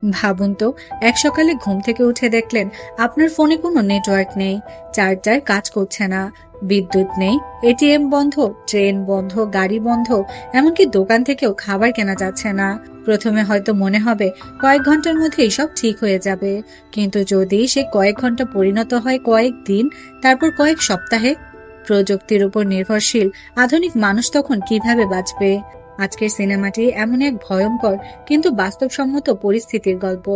ভাবুন তো, এক সকালে ঘুম থেকে উঠে দেখলেন আপনার ফোনে কোনো নেটওয়ার্ক নেই, চার্জার কাজ করছে না, বিদ্যুৎ নেই, এটিএম বন্ধ, ট্রেন বন্ধ, গাড়ি বন্ধ, এমনকি দোকান থেকেও খাবার কেনা যাচ্ছে না। প্রথমে হয়তো মনে হবে কয়েক ঘন্টার মধ্যেই সব ঠিক হয়ে যাবে, কিন্তু যদি সে কয়েক ঘন্টা পরিণত হয় কয়েক দিন, তারপর কয়েক সপ্তাহে, প্রযুক্তির উপর নির্ভরশীল আধুনিক মানুষ তখন কিভাবে বাঁচবে? আজকের সিনেমাটি এমন এক ভয়ঙ্কর কিন্তু বাস্তবসম্মত পরিস্থিতির গল্প,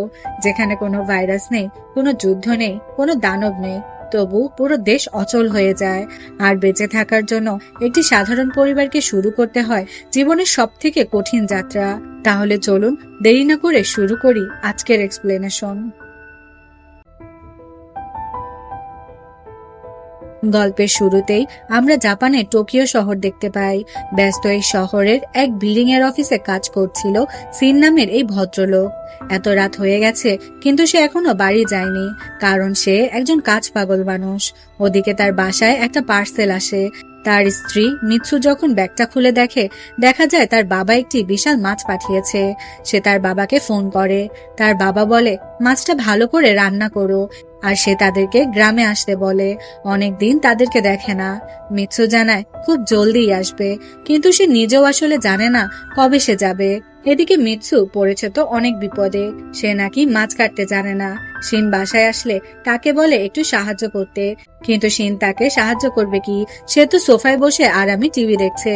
যেখানে কোনো ভাইরাস নেই, কোনো যুদ্ধ নেই, কোনো দানব নেই, তবু পুরো দেশ অচল হয়ে যায়। আর বেঁচে থাকার জন্য একটি সাধারণ পরিবারকে শুরু করতে হয় জীবনের সব থেকে কঠিন যাত্রা। তাহলে চলুন দেরি না করে শুরু করি আজকের এক্সপ্লেনেশন। গল্পের শুরুতেই আমরা জাপানের টোকিও শহর দেখতে পাই। ব্যস্ত এই শহরের এক বিল্ডিং এর অফিসে কাজ করছিল সিন নামের এই ভদ্রলোক। এত রাত হয়ে গেছে কিন্তু সে এখনো বাড়ি যায়নি, কারণ সে একজন কাজ পাগল মানুষ। ওদিকে তার বাসায় একটা পার্সেল আসে। তার স্ত্রী মিৎসু যখন ব্যাগটা খুলে দেখে, দেখা যায় তার বাবা একটি বিশাল মাছ পাঠিয়েছে। সে তার বাবাকে ফোন করে। তার বাবা বলে মাছটা ভালো করে রান্না করো, আর সে তাদেরকে গ্রামে আসতে বলে। অনেকদিন তাদেরকে দেখে না। মিৎসু জানায় খুব জলদিই আসবে, কিন্তু সে নিজেও আসলে জানে না কবে সে যাবে। এদিকে মিৎসু পড়েছে তো অনেক বিপদে। সে নাকি মাছ কাটতে জানে না। শিন বাসায় আসলে তাকে বলে একটু সাহায্য করতে, কিন্তু শিন তাকে সাহায্য করবে কি? সে তো সোফায় বসে আরামে টিভি দেখছে।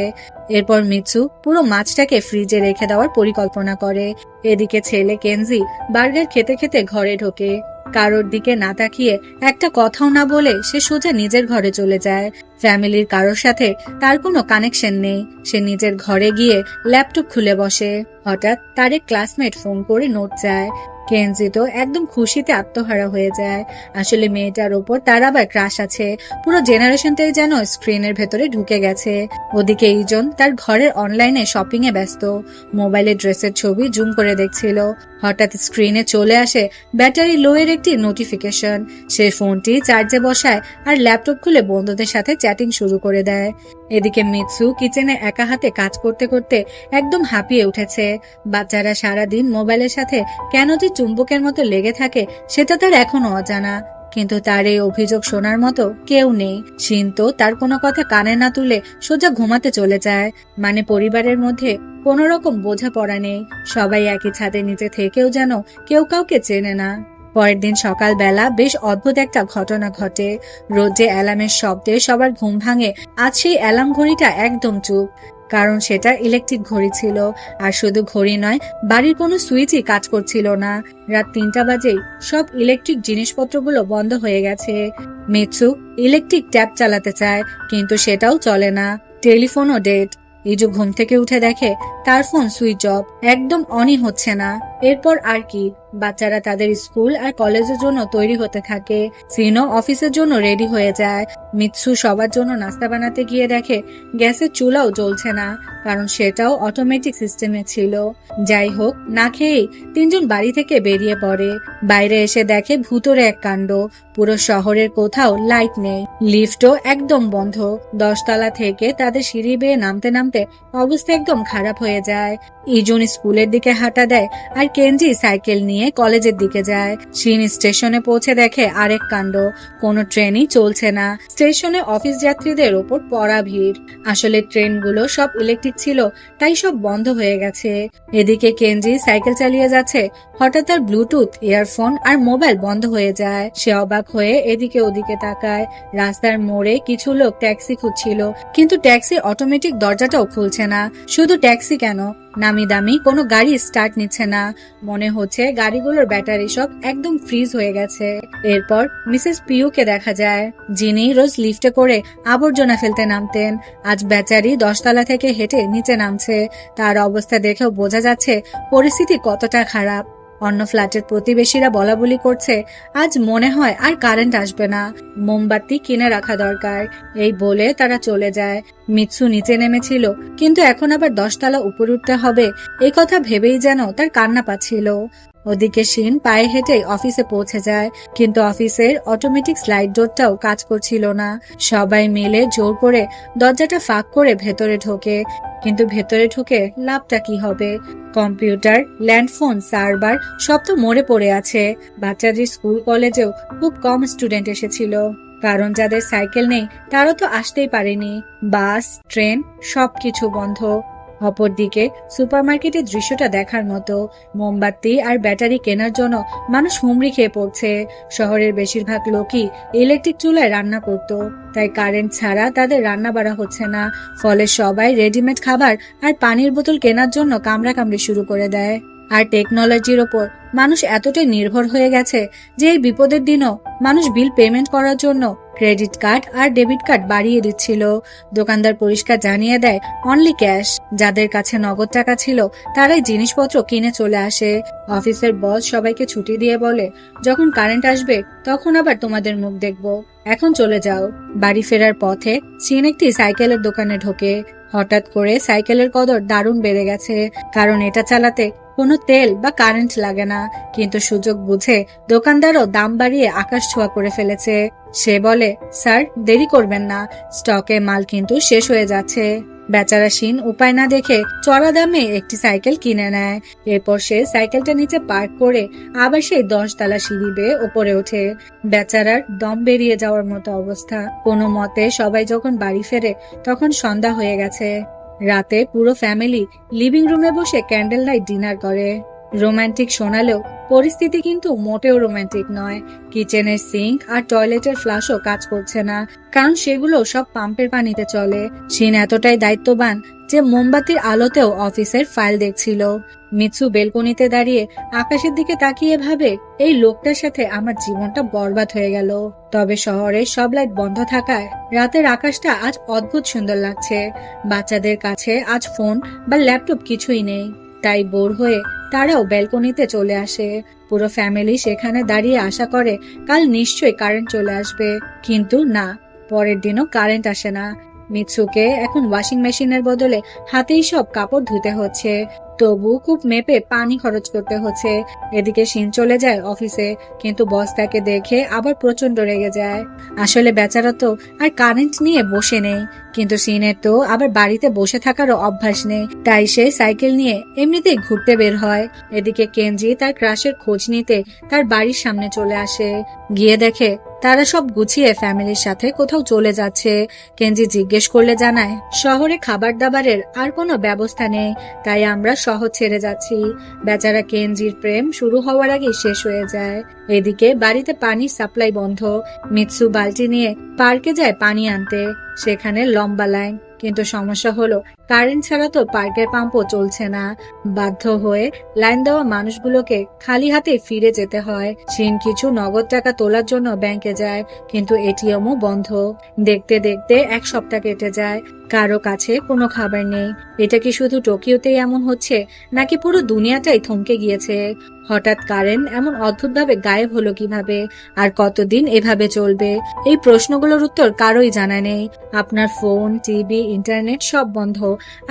এরপর মিৎসু পুরো মাছটাকে ফ্রিজে রেখে দেওয়ার পরিকল্পনা করে। এদিকে ছেলে কেনজি বার্গার খেতে খেতে ঘরে ঢোকে। কারোর দিকে না তাকিয়ে, একটা কথাও না বলে সে সোজা নিজের ঘরে চলে যায়। ফ্যামিলির কারোর সাথে তার কোনো কানেকশন নেই। সে নিজের ঘরে গিয়ে ল্যাপটপ খুলে বসে। হঠাৎ তার এক ক্লাসমেট ফোন করে নোট চায়। কেনজি তো একদম খুশিতে আত্মহারা হয়ে যায়। আসলে মেয়েটার ওপর তার আবার ক্রাশ আছে। পুরো জেনারেশনটাই যেন স্ক্রিনের ভেতরে ঢুকে গেছে। ওদিকে ইজন তার ঘরের অনলাইনে শপিং এ ব্যস্ত। মোবাইলে ড্রেসের ছবি জুম করে দেখছিল। হঠাৎ স্ক্রিনে চলে আসে ব্যাটারি লো এর একটি নোটিফিকেশন। সে ফোনটি চার্জে বসায় আর ল্যাপটপ খুলে বন্ধুদের সাথে চ্যাটিং শুরু করে দেয়। এদিকে মিৎসু কিচেনে একা হাতে কাজ করতে করতে একদম হাঁপিয়ে উঠেছে। বাচ্চারা সারাদিন মোবাইলের সাথে কেন যে চুম্বকের মতো লেগে থাকে সেটা তার এখনো অজানা, কিন্তু তার এই অভিযোগ শোনার মতো কেউ নেই। শিন তো তার কোনো কথা কানে না তুলে সোজা ঘুমাতে চলে যায়। মানে পরিবারের মধ্যে কোনো রকম বোঝাপড়া নেই। সবাই একই ছাদের নিচে থেকেও যেন কেউ কাউকে চেনে না। পরের দিন সকালবেলা বেশ অদ্ভুত একটা ঘটনা ঘটে। রোজ যে অ্যালার্মের শব্দে সবার ঘুম ভাঙে, আজ সেই অ্যালার্ম ঘড়িটা একদম চুপ। কারণ সেটা ইলেকট্রিক ঘড়ি ছিল। আর শুধু ঘড়ি নয়, বাড়ির কোনো সুইচই কাজ করছিল না। রাত 3টা বাজেই সব ইলেকট্রিক জিনিসপত্রগুলো বন্ধ হয়ে গেছে। মিৎসু ইলেকট্রিক ট্যাপ চালাতে চায়, কিন্তু সেটাও চলে না। টেলিফোনও ডেড। ইজু ঘুম থেকে উঠে দেখে তার ফোন সুইচ অফ, একদম অনই হচ্ছে না। এরপর আর কি, বাচ্চারা তাদের স্কুল আর কলেজের জন্য তৈরি হতে থাকে। সিনো অফিসের জন্য রেডি হয়ে যায়। মিৎসু সবার জন্য নাস্তা বানাতে গিয়ে দেখে গ্যাসের চুলাও জ্বলছে না, কারণ সেটাও অটোমেটিক সিস্টেমে ছিল। যাই হোক, না খেয়েই তিনজন বাড়ি থেকে বেরিয়ে পড়ে। বাইরে এসে দেখে ভুতুরে এক কাণ্ড। পুরো শহরের কোথাও লাইট নেই, লিফটও একদম বন্ধ। 10 তলা থেকে তাদের সিঁড়ি বেয়ে নামতে নামতে অবস্থা একদম খারাপ হয়ে যায়। ইজুন স্কুলের দিকে হাঁটা দেয় আর কেনজি সাইকেল নিয়ে কলেজের দিকে যায়। শিন স্টেশনে পৌঁছে দেখে আরেক কাণ্ড, কোনো ট্রেনই চলছে না। স্টেশনে অফিস যাত্রীদের ওপর পড়া ভিড়। আসলে ট্রেনগুলো সব ইলেকট্রিক ছিল, তাই সব বন্ধ হয়ে গেছে। এদিকে কেনজি সাইকেল চালিয়ে যাচ্ছে, হঠাৎ তার ব্লুটুথ, ইয়ারফোন আর মোবাইল বন্ধ হয়ে যায়। সে অবাক হয়ে এদিকে ওদিকে তাকায়। রাস্তার মোড়ে কিছু লোক ট্যাক্সি খুঁজছিল, কিন্তু ট্যাক্সির অটোমেটিক দরজাটাও খুলছে না। শুধু ট্যাক্সি কেন, নামি দামি কোনো গাড়ি স্টার্ট নিচ্ছে না। মনে হচ্ছে গাড়িগুলোর ব্যাটারি সব একদম ফ্রিজ হয়ে গেছে। এরপর মিসেস পিউকে দেখা যায়, যিনি রোজ লিফটে করে আবর্জনা ফেলতে নামতেন। আজ বেচারি 10 তলা থেকে হেঁটে নিচে নামছে। তার অবস্থা দেখেও বোঝা যাচ্ছে পরিস্থিতি কতটা খারাপ। অন্য ফ্ল্যাটের প্রতিবেশীরা বলাবলি করছে আজ মনে হয় আর কারেন্ট আসবে না, মোমবাতি কিনে রাখা দরকার। এই বলে তারা চলে যায়। মিৎসু নিচে নেমেছিল, কিন্তু এখন আবার 10 তলা উপরে উঠতে হবে, এই কথা ভেবেই যেন তার কান্না পাচ্ছিল। ওদিকে শিন পায়ে হেঁটে অফিসে পৌঁছে যায়, কিন্তু অফিসের অটোমেটিক স্লাইড ডোরটাও কাজ করছিল না। সবাই মিলে জোর করে দরজাটা ফাঁক করে ভেতরে ঢোকে, কিন্তু ভেতরে ঢুকে লাভটা কি হবে? কম্পিউটার, ল্যান্ডফোন, সার্ভার সব তো মরে পড়ে আছে। বাচ্চাদের স্কুল কলেজেও খুব কম স্টুডেন্ট এসেছিল, কারণ যাদের সাইকেল নেই তারা তো আসতেই পারেনি। বাস, ট্রেন সবকিছু বন্ধ। অপরদিকে সুপারমার্কেটের দৃশ্যটা দেখার মতো। মোমবাতি আর ব্যাটারি কেনার জন্য মানুষ হুমড়ি খেয়ে পড়ছে। শহরের বেশিরভাগ লোকই ইলেকট্রিক চুলায় রান্না করত, তাই কারেন্ট ছাড়া তাদের রান্না বাড়া হচ্ছে না। ফলে সবাই রেডিমেড খাবার আর পানির বোতল কেনার জন্য কামড়াকামড়ি শুরু করে দেয়। আর টেকনোলজির ওপর মানুষ এতটাই নির্ভর হয়ে গেছে যে এই বিপদের দিনও মানুষ বিল পেমেন্ট করার জন্য ক্রেডিট কার্ড আর ডেবিট কার্ড বাড়িয়ে দিচ্ছিল। দোকানদার পরিষ্কার জানিয়ে দেয় অনলি ক্যাশ। যাদের কাছে নগদ টাকা ছিল তারাই জিনিসপত্র কিনে চলে আসে। অফিসের বস সবাইকে ছুটি দিয়ে বলে, যখন কারেন্ট আসবে তখন আবার তোমাদের মুখ দেখবো, এখন চলে যাও। বাড়ি ফেরার পথে সিন একটি সাইকেলের দোকানে ঢোকে। হঠাৎ করে সাইকেলের কদর দারুণ বেড়ে গেছে, কারণ এটা চালাতে কোনো তেল বা কারেন্ট লাগে না। কিন্তু সুযোগ বুঝে দোকানদারও দাম বাড়িয়ে আকাশ ছোঁয়া করে ফেলেছে। সে বলে, স্যার দেরি করবেন না, স্টকে মাল কিন্তু শেষ হয়ে যাচ্ছে। বেচারা শিন উপায় না দেখে চড়া দামে একটি সাইকেল কিনে নেয়। এরপর সে সাইকেলটা নিচে পার্ক করে আবার সেই 10 তলা সিঁড়ি বেয়ে ওপরে ওঠে। বেচারার দম বেরিয়ে যাওয়ার মতো অবস্থা। কোনো মতে সবাই যখন বাড়ি ফেরে তখন সন্ধ্যা হয়ে গেছে। রাতে পুরো ফ্যামিলি লিভিং রুমে বসে ক্যান্ডেল লাইট ডিনার করে। রোমান্টিক শোনালেও পরিস্থিতি কিন্তু মোটেও রোমান্টিক নয়। কিচেনের সিঙ্ক আর টয়লেটের ফ্লাশও কাজ করছে না, কারণ সেগুলো সব পাম্পের পানিতে চলে। শিন এতটাই দায়িত্ববান যে মোমবাতির আলোতেও অফিসের ফাইল দেখছিল। মিৎসু বেলকনিতে দাঁড়িয়ে আকাশের দিকে তাকিয়ে ভাবে, এই লোকটার সাথে আমার জীবনটা বরবাদ হয়ে গেল। তবে শহরের সব লাইট বন্ধ থাকায় রাতের আকাশটা আজ অদ্ভুত সুন্দর লাগছে। বাচ্চাদের কাছে আজ ফোন বা ল্যাপটপ কিছুই নেই, তাই বোর হয়ে তারাও ব্যালকনিতে চলে আসে। পুরো ফ্যামিলি সেখানে দাঁড়িয়ে আশা করে কাল নিশ্চয়ই কারেন্ট চলে আসবে, কিন্তু না, পরের দিনও কারেন্ট আসে না। মিৎসুকে এখন ওয়াশিং মেশিনের বদলে হাতেই সব কাপড় ধুতে হচ্ছে, তবু খুব মেপে পানি খরচ করতে হচ্ছে। এদিকে শিন চলে যায় অফিসে, কিন্তু বস তাকে দেখে আবার প্রচন্ড রেগে যায়। আসলে বেচারা তো আর কারেন্ট নিয়ে বসে নেই, কিন্তু শিনের তো আবার বাড়িতে বসে থাকারও অভ্যাস নেই, তাই সে সাইকেল নিয়ে এমনিতেই ঘুরতে বের হয়। এদিকে কেনজি তার ক্রাশের খোঁজ নিতে তার বাড়ির সামনে চলে আসে। গিয়ে দেখে তারা সব গুছিয়ে ফ্যামিলির সাথে কোথাও চলে যাচ্ছে। কেনজি জিজ্ঞেস করলে জানায়, শহরে খাবার দাবারের আর কোনো ব্যবস্থা নেই, তাই আমরা শহর ছেড়ে যাচ্ছি। বেচারা কেনজির প্রেম শুরু হওয়ার আগে শেষ হয়ে যায়। এদিকে বাড়িতে পানির সাপ্লাই বন্ধ। মিৎসু বালতি নিয়ে পার্কে যায় পানি আনতে। সেখানে লম্বা লাইন, কিন্তু সমস্যা হলো কারেন্ট ছাড়া তো পার্কের পাম্পও চলছে না। বাধ্য হয়ে লাইন দেওয়া মানুষগুলোকে খালি হাতে ফিরে যেতে হয়। শিন কিছু নগদ টাকা তোলার জন্য ব্যাংকে যায়, কিন্তু এটিএমও বন্ধ। দেখতে দেখতে 1 সপ্তাহ কেটে যায়, কারো কাছে কোনো খাবার নেই। এটা কি শুধু টোকিওতেই এমন হচ্ছে, নাকি পুরো দুনিয়াটাই থমকে গিয়েছে? হঠাৎ কারেন্ট এমন অদ্ভুতভাবে গায়েব হলো কিভাবে, আর কতদিন এভাবে চলবে? এই প্রশ্নগুলোর উত্তর কারোই জানা নেই। আপনার ফোন, টিভি, ইন্টারনেট সব বন্ধ।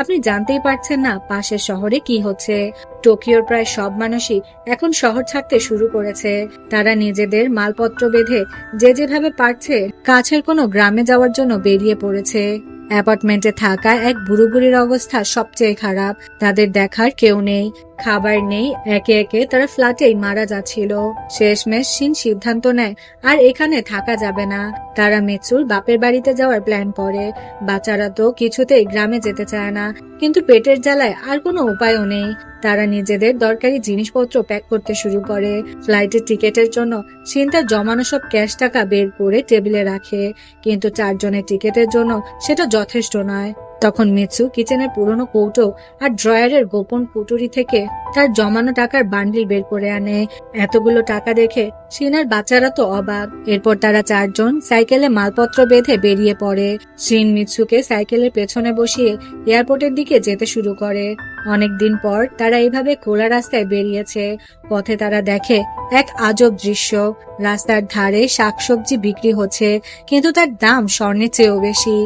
আপনি জানতেই পারছেন না পাশের শহরে কি হচ্ছে। টোকিওর প্রায় সব মানুষই এখন শহর ছাড়তে শুরু করেছে। তারা নিজেদের মালপত্র বেঁধে যে যেভাবে পারছে কাছের কোনো গ্রামে যাওয়ার জন্য বেরিয়ে পড়েছে। অ্যাপার্টমেন্টে থাকা এক বুড়ো বুড়ির অবস্থা সবচেয়ে খারাপ। তাদের দেখার কেউ নেই, খাবার নেই, একে একে তারা ফ্ল্যাটেই মারা যাচ্ছিল। শেষমেশ শিন সিদ্ধান্ত নেয় আর এখানে থাকা যাবে না। তারা মিৎসুর বাপের বাড়িতে যাওয়ার প্ল্যান করে। বাচ্চারা তো কিছুতেই গ্রামে যেতে চায় না, কিন্তু পেটের জ্বালায় আর কোনো উপায়ও নেই। তারা নিজেদের দরকারি জিনিসপত্র প্যাক করতে শুরু করে। ফ্লাইটের টিকেটের জন্য শিন তার জমানো সব ক্যাশ টাকা বের করে টেবিলে রাখে, কিন্তু 4 জনের টিকেটের জন্য সেটা যথেষ্ট নয়। তখন মিৎসু কিচেনের পুরনো কৌটো আর ড্রয়ারের গোপন কুটুরি থেকে তার জমানো টাকার বান্ডিল বের করে আনে। এতগুলো টাকা দেখে শিনের বাচ্চারা তো অবাক। এরপর তারা 4 জন সাইকেলে মালপত্র বেঁধে বেরিয়ে পড়ে। শিন মিৎসুকে সাইকেলের পেছনে বসিয়ে এয়ারপোর্টের দিকে যেতে শুরু করে। অনেকদিন পর তারা এইভাবে খোলা রাস্তায় বেরিয়েছে। পথে তারা দেখে এক আজব দৃশ্য। রাস্তার ধারে শাকসবজি বিক্রি হচ্ছে, কিন্তু তার দাম স্বর্ণের চেয়েও বেশি।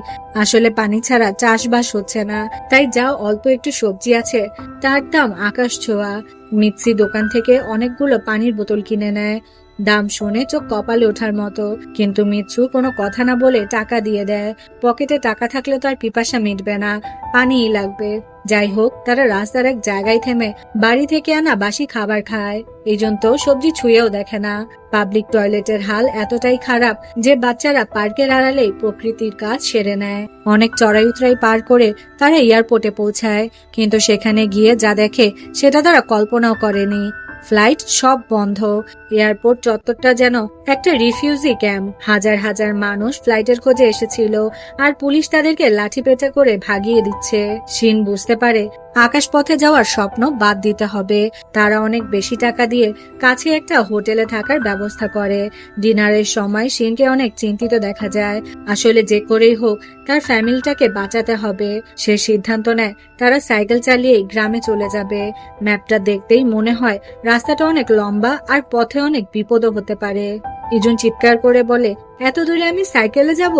আসলে পানি ছাড়া চাষবাস হচ্ছে না, তাই যা অল্প একটু সবজি আছে তার দাম আকাশ ছোঁয়া। মিৎসি দোকান থেকে অনেকগুলো পানির বোতল কিনে নেয়। দাম শুনে চোখ কপালে ওঠার মতো, কিন্তু মিৎসু কোনো কথা না বলে টাকা দিয়ে দেয়। পকেটে টাকা থাকলে তো আর পিপাসা মিটবে না, পানিই লাগবে। যাই হোক, তারা রাস্তার এক জায়গায় থেমে বাড়ি থেকে আনা বাসি খাবার খায়। এইজন তো সবজি ছুঁয়েও দেখে না। পাবলিক টয়লেটের হাল এতটাই খারাপ যে বাচ্চারা পার্কের আড়ালেই প্রকৃতির কাজ সেরে নেয়। অনেক চড়াই উতরাই পার করে তারা এয়ারপোর্টে পৌঁছায়, কিন্তু সেখানে গিয়ে যা দেখে সেটা তারা কল্পনাও করেনি। ফ্লাইট সব বন্ধ। এয়ারপোর্ট চত্বরটা যেন একটা রিফিউজি ক্যাম্প। হাজার হাজার মানুষ ফ্লাইটের খোঁজে এসেছিল, আর পুলিশ তাদেরকে লাঠিপেটা করে ভাগিয়ে দিচ্ছে। শিন বুঝতে পারে আকাশপথে যাওয়ার স্বপ্ন বাদ দিতে হবে। তারা অনেক বেশি টাকা দিয়ে কাছে একটা হোটেলে থাকার ব্যবস্থা করে। ডিনারের সময় শিনকে অনেক চিন্তিত দেখা যায়। আসলে যে করেই হোক তার ফ্যামিলিটাকে বাঁচাতে হবে। সে সিদ্ধান্ত নেয় তারা সাইকেল চালিয়ে গ্রামে চলে যাবে। ম্যাপটা দেখতেই মনে হয় রাস্তাটা অনেক লম্বা আর পথে অনেক বিপদও হতে পারে। ইজুন চিৎকার করে বলে, এত দূরে আমি সাইকেলে যাব?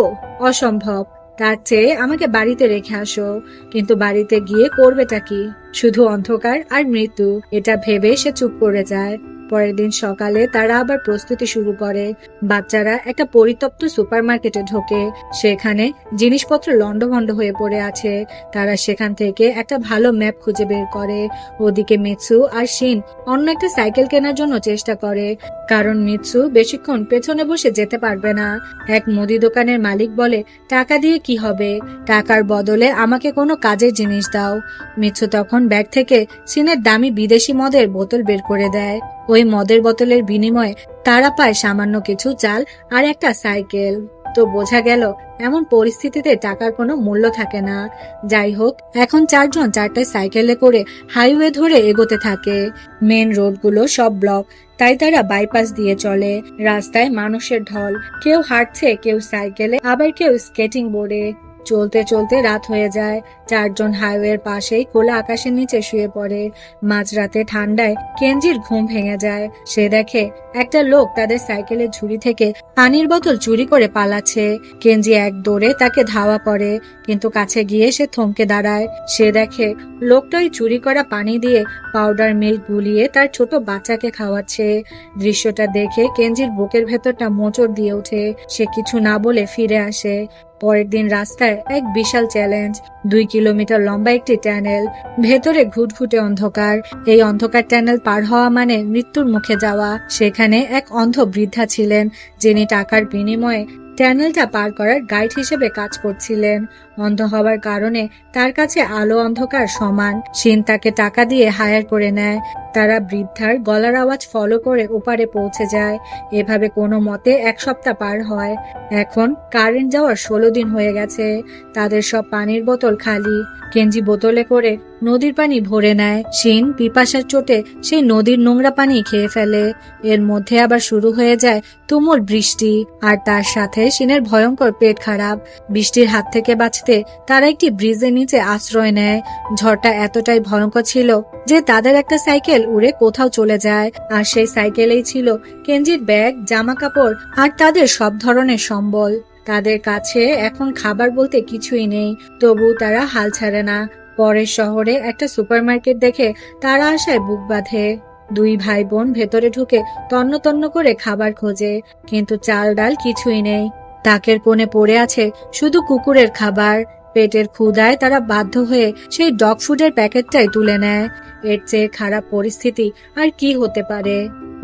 অসম্ভব। তার চেয়ে আমাকে বাড়িতে রেখে আসো। কিন্তু বাড়িতে গিয়ে করবেটা কি? শুধু অন্ধকার আর মৃত্যু। এটা ভেবে সে চুপ করে যায়। পরের দিন সকালে তারা আবার প্রস্তুতি শুরু করে। বাচ্চারা একটা পরিত্যক্ত সুপারমার্কেটে ঢোকে। সেখানে জিনিসপত্র লন্ডভন্ড হয়ে পড়ে আছে। তারা সেখান থেকে একটা ভালো ম্যাপ খুঁজে বের করে। ওদিকে মিৎসু আর শিন অন্য একটা সাইকেল কেনার জন্য চেষ্টা করে, কারণ মিৎসু বেশিক্ষণ পেছনে বসে যেতে পারবে না। এক মুদি দোকানের মালিক বলে, টাকা দিয়ে কি হবে? টাকার বদলে আমাকে কোনো কাজের জিনিস দাও। মিৎসু তখন ব্যাগ থেকে শিনের দামি বিদেশি মদের বোতল বের করে দেয়। ওই মদের বোতলের বিনিময়ে তারা পায় সামান্য কিছু চাল আর একটা সাইকেল। তো বোঝা গেল এমন পরিস্থিতিতে টাকার কোনো মূল্য থাকে না। যাই হোক, এখন চারজন চারটায় সাইকেলে করে হাইওয়ে ধরে এগোতে থাকে। মেন রোডগুলো সব ব্লক, তাই তারা বাইপাস দিয়ে চলে। রাস্তায় মানুষের ঢল, কেউ হাঁটছে, কেউ সাইকেলে, আবার কেউ স্কেটিং বোর্ডে। চলতে চলতে রাত হয়ে যায়। চারজন হাইওয়ের পাশেই খোলা আকাশের নিচে শুয়ে পড়ে। মাঝরাতে ঠান্ডায় কেনজির ঘুম ভেঙে যায়। সে দেখে একটা লোক তাদের সাইকেলের ঝুড়ি থেকে পানির বোতল চুরি করে পালাচ্ছে। কেনজি এক দৌড়ে তাকে ধাওয়া করে, কিন্তু কাছে গিয়ে সে থমকে দাঁড়ায়। সে দেখে লোকটাই চুরি করা পানি দিয়ে পাউডার মিল্ক গুলিয়ে তার ছোট বাচ্চাকে খাওয়াচ্ছে। দৃশ্যটা দেখে কেনজির বুকের ভেতরটা মোচড় দিয়ে ওঠে। সে কিছু না বলে ফিরে আসে। পরের দিন রাস্তায় এক বিশাল চ্যালেঞ্জ। 2 কিলোমিটার লম্বা একটি টানেল, ভেতরে ঘুটঘুটে অন্ধকার। এই অন্ধকার টানেল পার হওয়া মানে মৃত্যুর মুখে যাওয়া। সেখানে এক অন্ধ বৃদ্ধা ছিলেন, যিনি টাকার বিনিময়ে টানেলটা পার করার গাইড হিসেবে কাজ করছিলেন। অন্ধ হওয়ার কারণে তার কাছে আলো অন্ধকার সমান। শিন তাকে টাকা দিয়ে হায়ার করে নেয়। তারা বৃদ্ধার গলার আওয়াজ ফলো করে ওপারে পৌঁছে যায়। এভাবে কোনো মতে 1 সপ্তাহ পার হয়। এখন কারেন্ট যাওয়ার 16 দিন হয়ে গেছে। তাদের সব পানির বোতল খালি। কেনজি বোতলে করে নদীর পানি ভরে নেয়। শিন পিপাসার চোটে সেই নদীর নোংরা পানি খেয়ে ফেলে। এর মধ্যে আবার শুরু হয়ে যায় তুমুল বৃষ্টি, আর তার সাথে শিনের ভয়ঙ্কর পেট খারাপ। বৃষ্টির হাত থেকে বাঁচতে তারা একটি ব্রিজের নিচে আশ্রয় নেয়। ঝড়টা এতটাই ভয়ঙ্কর ছিল যে তাদের একটা সাইকেল উড়ে কোথাও চলে যায়, আর সেই সাইকেলেই ছিল কেনজির ব্যাগ, জামা কাপড় আর তাদের সব ধরনের সম্বল। তাদের কাছে এখন খাবার বলতে কিছুই নেই, তবু তারা হাল ছাড়ে না। পরের শহরে একটা সুপারমার্কেট দেখে তারা আশায় বুক বাঁধে। 2 ভাই বোন ভেতরে ঢুকে তন্ন তন্ন করে খাবার খোঁজে, কিন্তু চাল ডাল কিছুই নেই। তাকের কোণে পড়ে আছে শুধু কুকুরের খাবার। পেটের ক্ষুধায় তারা বাধ্য হয়ে সেই ডগ ফুডের প্যাকেটটাই তুলে নেয়। এর চেয়ে খারাপ পরিস্থিতি আর কি হতে পারে।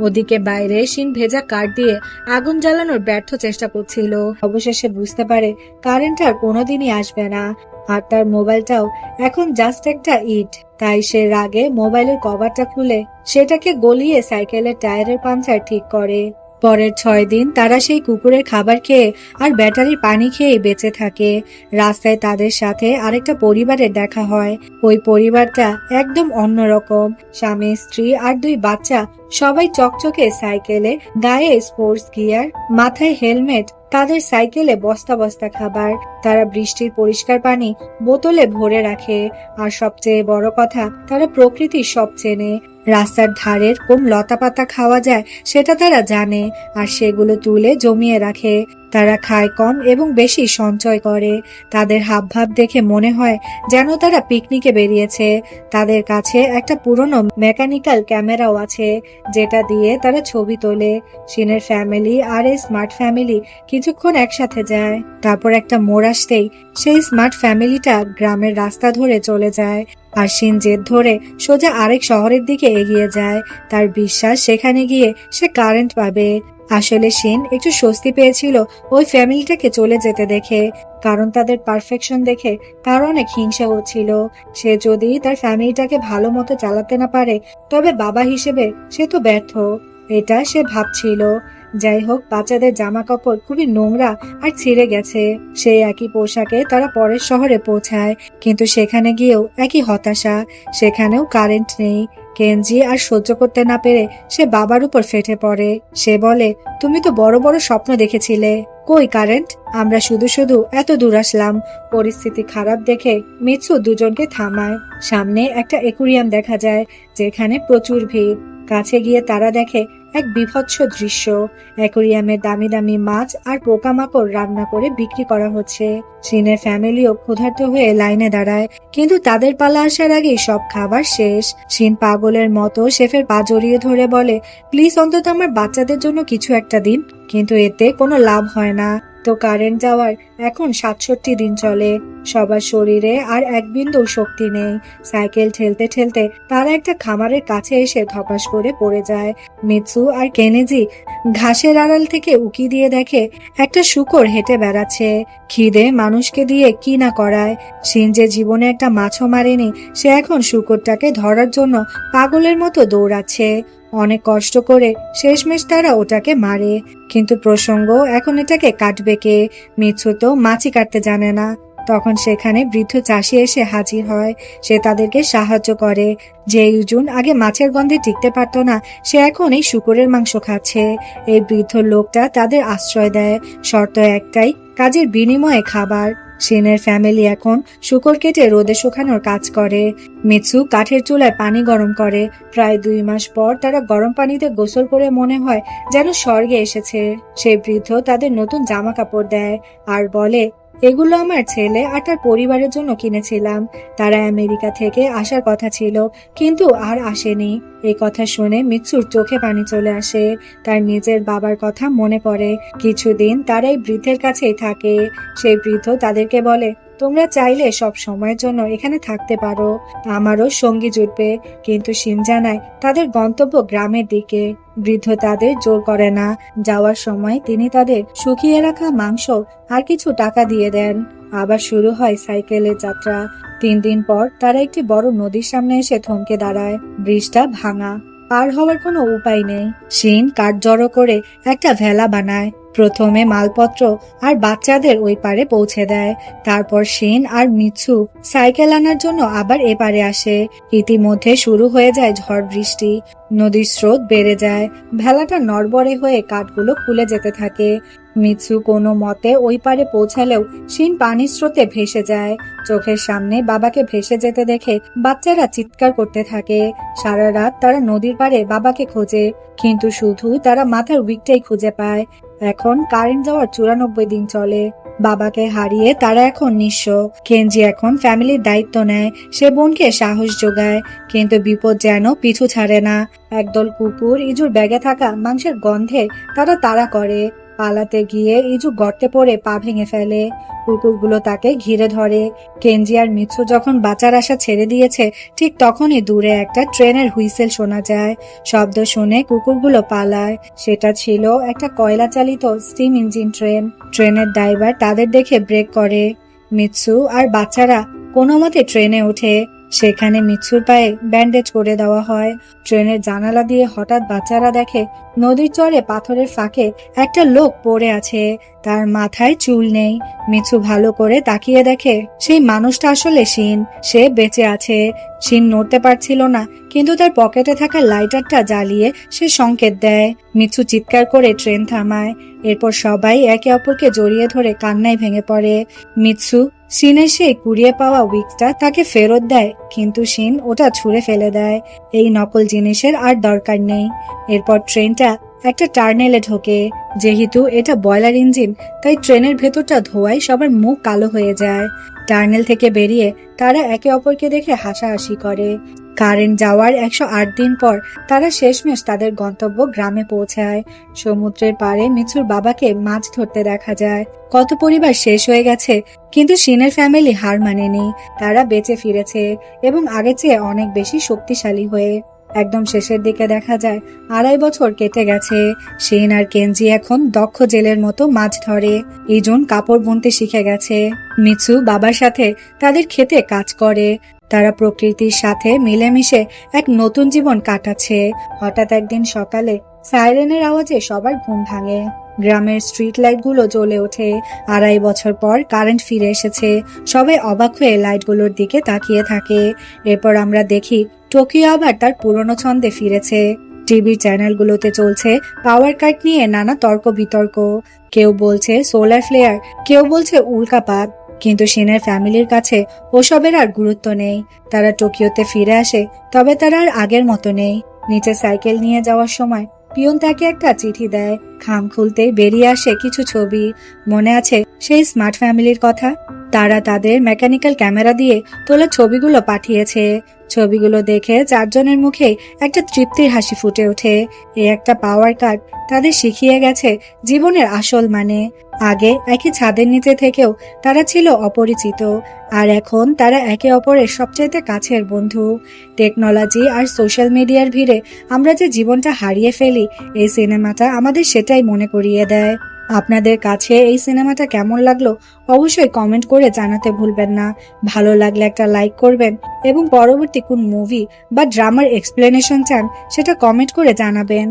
ওদিকে বাইরে শিন ভেজা কাঠ দিয়ে আগুন জ্বালানোর ব্যর্থ চেষ্টা করছিল। অবশেষে বুঝতে পারে কারেন্ট আর কোনোদিনই আসবে না, আর তার মোবাইলটাও এখন জাস্ট একটা ইট। তাই সে রাগে মোবাইলের কভারটা খুলে সেটাকে গলিয়ে সাইকেলের টায়ারের পাঞ্চার ঠিক করে। পরের 6 দিন তারা সেই কুকুরের খাবার খেয়ে আর ব্যাটারির পানি খেয়ে বেঁচে থাকে। রাস্তায় তাদের সাথে আরেকটা পরিবারের দেখা হয়। ওই পরিবারটা একদম অন্যরকম। স্বামী, স্ত্রী আর 2 বাচ্চা, সবাই চকচকে সাইকেলে, গায়ে স্পোর্টস গিয়ার, মাথায় হেলমেট, তাদের সাইকেলে বস্তা বস্তা খাবার। তারা বৃষ্টির পরিষ্কার পানি বোতলে ভরে রাখে। আর সবচেয়ে বড় কথা, তারা প্রকৃতির সব চেনে। রাস্তার ধারের কোন লতা পাতা খাওয়া যায় সেটা তারা জানে, আর সেগুলো তুলে জমিয়ে রাখে। তারা খায় কম এবং বেশি সঞ্চয় করে। তাদের হাবভাব দেখে মনে হয় যেন তারা পিকনিকে বেরিয়েছে। তাদের কাছে একটা পুরনো মেকানিক্যাল ক্যামেরাও আছে, যেটা দিয়ে তারা ছবি তোলে। শিনের ফ্যামিলি আর এই স্মার্ট ফ্যামিলি কিছুক্ষণ একসাথে যায়। তারপর একটা মোড় আসতেই সেই স্মার্ট ফ্যামিলিটা গ্রামের রাস্তা ধরে চলে যায়। আর শিন জেদ ধরে সোজা আরেক শহরের দিকে এগিয়ে যায়। তার বিশ্বাস সেখানে গিয়ে সে কারেন্ট পাবে। আসলে শিন একটু স্বস্তি পেয়েছিল ওই ফ্যামিলিটাকে চলে যেতে দেখে, কারণ তাদের পারফেকশন দেখে তার অনেক হিংসা হচ্ছিল। সে যদি তার ফ্যামিলিটাকে ভালো মতো চালাতে না পারে, তবে বাবা হিসেবে সে তো ব্যর্থ, এটা সে ভাবছিল। যাই হোক, বাচ্চাদের জামা কাপড় খুবই নোংরা আর ছিঁড়ে গেছে। সেই একই পোশাকে তারা পরের শহরে পৌঁছায়, কিন্তু সেখানে গিয়েও একই হতাশা। সেখানেও কারেন্ট নেই। কেনজি আর সহ্য করতে না পেরে সে বাবার উপর ফেটে পড়ে। সে বলে, তুমি তো বড় বড় স্বপ্ন দেখেছিলে, কই কারেন্ট? আমরা শুধু শুধু এত দূর আসলাম। পরিস্থিতি খারাপ দেখে মিৎসু দুজনকে থামায়। সামনে একটা অ্যাকুরিয়াম দেখা যায়, যেখানে প্রচুর ভিড়। কাছে গিয়ে তারা দেখে এক বীভৎস দৃশ্য। অ্যাকুরিয়ামে দামি দামি মাছ আর পোকামাকড় রান্না করে বিক্রি করা হচ্ছে। শিনের ফ্যামিলিও ক্ষুধার্ত হয়ে লাইনে দাঁড়ায়, কিন্তু তাদের পালা আসার আগেই সব খাবার শেষ। শিন পাগলের মতো শেফের পা জড়িয়ে ধরে বলে, প্লিজ অন্তত আমার বাচ্চাদের জন্য কিছু একটা দিন। কিন্তু এতে কোনো লাভ হয় না। তো কারেন্ট যাওয়ার এখন 67 দিন চলে। সবার শরীরে আর এক বিন্দু শক্তি নেই। সাইকেল ঠেলতে ঠেলতে তারা একটা খামারের কাছে এসে ধপাস করে পড়ে যায়। মিৎসু আর কেনেজি ঘাসের আড়াল থেকে উকি দিয়ে দেখে একটা শূকর হেঁটে বেড়াচ্ছে। খিদে মানুষকে দিয়ে কি না করায়। শিন যে জীবনে একটা মাছও মারেনি, সে এখন শূকরটাকে ধরার জন্য পাগলের মতো দৌড়াচ্ছে। অনেক কষ্ট করে শেষমেশ তারা ওটাকে মারে, কিন্তু প্রসঙ্গ এখন এটাকে কাটবে কে? মিৎসু তো মাছি কাটতে জানে না। তখন সেখানে বৃদ্ধ চাষি এসে হাজির হয়। সে তাদেরকে সাহায্য করে। যে ইউজুন আগে মাছের গন্ধে টিকতে পারত না, সে এখন এই শূকরের মাংস খাচ্ছে। এই বৃদ্ধ লোকটা তাদের আশ্রয় দেয়, শর্ত একটাই, কাজের বিনিময়ে খাবার। শিনের ফ্যামিলি এখন শূকর কেটে রোদে শুকানোর কাজ করে। মিৎসু কাঠের চুলায় পানি গরম করে। প্রায় 2 মাস পর তারা গরম পানিতে গোসল করে মনে হয় যেন স্বর্গে এসেছে। সেই বৃদ্ধ তাদের নতুন জামা কাপড় দেয় আর বলে, এগুলো আমার ছেলে আর তার পরিবারের জন্য কিনেছিলাম। তারা আমেরিকা থেকে আসার কথা ছিল, কিন্তু আর আসেনি। এই কথা শুনে মিৎসুর চোখে পানি চলে আসে। তার নিজের বাবার কথা মনে পড়ে। কিছুদিন তারা এই বৃদ্ধের কাছেই থাকে। সেই বৃদ্ধ তাদেরকে বলে, তোমরা চাইলে সব সময়ের জন্য এখানে থাকতে পারো, আমারও সঙ্গী জুটবে। কিন্তু শিন জানায় তাদের গন্তব্য গ্রামের দিকে। বৃদ্ধ তাদের জোর করে না। যাওয়ার সময় তিনি তাদের শুকিয়ে রাখা মাংস আর কিছু টাকা দিয়ে দেন। আবার শুরু হয় সাইকেলের যাত্রা। 3 দিন পর তারা একটি বড় নদীর সামনে এসে থমকে দাঁড়ায়। ব্রিজটা ভাঙা, পার হওয়ার কোনো উপায় নেই। শিন কাঠ জড়ো করে একটা ভেলা বানায়। প্রথমে মালপত্র আর বাচ্চাদের ওই পারে পৌঁছে দেয়। তারপর শিন আর মিৎসু সাইকেল আনার জন্য আবার এপারে আসে। ইতিমধ্যে শুরু হয়ে যায় ঝড় বৃষ্টি। নদীর স্রোত বেড়ে যায়। ভেলাটা নড়বড়ে হয়ে কাঠগুলো খুলে যেতে থাকে। মিৎসু কোনো মতে ওই পারে পৌঁছালেও শিন পানির স্রোতে ভেসে যায়। চোখের সামনে বাবাকে ভেসে যেতে দেখে বাচ্চারা চিৎকার করতে থাকে। সারা রাত তারা নদীর পাড়ে বাবাকে খোঁজে, কিন্তু শুধু তারা মাথার উইকটাই খুঁজে পায়। এখন কারেন্ট যাওয়ার 94 দিন চলে। বাবাকে হারিয়ে তারা এখন নিঃস্ব। কেনজি এখন ফ্যামিলির দায়িত্ব নেয়। সে বোনকে সাহস যোগায়, কিন্তু বিপদ যেন পিছু ছাড়ে না। একদল কুকুর ইজুর ব্যাগে থাকা মাংসের গন্ধে তারা তাড়া করে। পালাতে গিয়ে ইজু গর্তে পড়ে পা ভেঙে ফেলে। কুকুরগুলো তাকে ঘিরে ধরে। কেনজি আর মিৎসু যখন বাঁচার আশা ছেড়ে দিয়েছে, ঠিক তখনই দূরে একটা ট্রেনের হুইসেল শোনা যায়। শব্দ শুনে কুকুরগুলো পালায়। সেটা ছিল একটা কয়লা চালিত স্টিম ইঞ্জিন ট্রেন। ট্রেনের ড্রাইভার তাদের দেখে ব্রেক করে। মিৎসু আর বাচ্চারা কোনো মতে ট্রেনে ওঠে। সেখানে মিৎসুর পায়ে ব্যান্ডেজ করে দেওয়া হয়। ট্রেনের জানালা দিয়ে হঠাৎ বাচ্চারা দেখে নদীর চরে পাথরের ফাঁকে একটা লোক পড়ে আছে, তার মাথায় চুল নেই। মিৎসু ভালো করে তাকিয়ে দেখে সেই মানুষটা আসলে শিন। সে বেঁচে আছে। শিন নড়তে পারছিল না, কিন্তু তার পকেটে থাকা লাইটারটা জ্বালিয়ে সে সংকেত দেয়। মিৎসু চিৎকার করে ট্রেন থামায়। এরপর সবাই একে অপরকে জড়িয়ে ধরে কান্নায় ভেঙে পড়ে। মিৎসু শিনের সেই কুড়িয়ে পাওয়া উইকটা তাকে ফেরত দেয়, কিন্তু শিন ওটা ছুঁড়ে ফেলে দেয়। এই নকল জিনিসের আর দরকার নেই। এরপর ট্রেনটা একটা টার্নেলে ঢোকে। যেহেতু এটা বয়লার ইঞ্জিন, তাই ট্রেনের ভেতরটা ধোঁয়ায় সবার মুখ কালো হয়ে যায়। টার্নেল থেকে বেরিয়ে তারা একে অপরকে দেখে হাসাহাসি করে। কারেন্ট যাওয়ার 108 দিন পর তারা শেষমেশ তাদের গন্তব্য গ্রামে পৌঁছায়। সমুদ্রের পাড়ে মিৎসুর বাবাকে মাছ ধরতে দেখা যায়। কত পরিবার শেষ হয়ে গেছে, কিন্তু শিনের ফ্যামিলি হার মানেনি। তারা বেঁচে ফিরেছে এবং আগের চেয়ে অনেক বেশি শক্তিশালী হয়ে। একদম শেষের দিকে দেখা যায় 2.5 বছর কেটে গেছে। শিন আর কেনজি এখন দক্ষ জেলের মতো মাছ ধরে। ইজুন কাপড় বুনতে শিখে গেছে। মিৎসু বাবার সাথে তাদের খেতে কাজ করে। তারা প্রকৃতির সাথে মিলেমিশে এক নতুন জীবন কাটাচ্ছে। হঠাৎ একদিন সকালে সাইরেনের আওয়াজে সবার ঘুম ভাঙে। গ্রামের স্ট্রিট লাইটগুলো জ্বলে ওঠে। 2.5 বছর পর কারেন্ট ফিরে এসেছে। সবাই অবাক হয়ে লাইটগুলোর দিকে তাকিয়ে থাকে। এরপর আমরা দেখি টোকিও আবার তার পুরনো ছন্দে ফিরেছে। টিভি চ্যানেলগুলোতে চলছে পাওয়ার কাট নিয়ে নানা তর্ক বিতর্ক। কেউ বলছে সোলার ফ্লেয়ার, কেউ বলছে উল্কাপাত। কিন্তু শিনের ফ্যামিলির কাছে ওসবের আর গুরুত্ব নেই। তারা টোকিওতে ফিরে আসে, তবে তারা আর আগের মতো নেই। নিচে সাইকেল নিয়ে যাওয়ার সময় পিয়ন তাকে একটা চিঠি দেয়। খাম খুলতেই বেরিয়ে আসে কিছু ছবি। মনে আছে সেই স্মার্ট ফ্যামিলির কথা? তারা তাদের মেকানিক্যাল ক্যামেরা দিয়ে তোলা ছবিগুলো পাঠিয়েছে। ছবিগুলো দেখে 4 জনের মুখে একটা তৃপ্তির হাসি ফুটে ওঠে। একটা পাওয়ার কাট তাদের শিখিয়ে গেছে জীবনের আসল মানে। আগে একই ছাদের নিচে থেকেও তারা ছিল অপরিচিত, আর এখন তারা একে অপরের সবচাইতে কাছের বন্ধু। টেকনোলজি আর সোশ্যাল মিডিয়ার ভিড়ে আমরা যে জীবনটা হারিয়ে ফেলি, এই সিনেমাটা আমাদের সেটাই মনে করিয়ে দেয়। আপনাদের কাছে এই সিনেমাটা কেমন লাগলো অবশ্যই কমেন্ট করে জানাতে ভুলবেন না। ভালো লাগলে একটা লাইক করবেন এবং পরবর্তী কোন মুভি বা ড্রামার এক্সপ্লেনেশন চান সেটা কমেন্ট করে জানাবেন।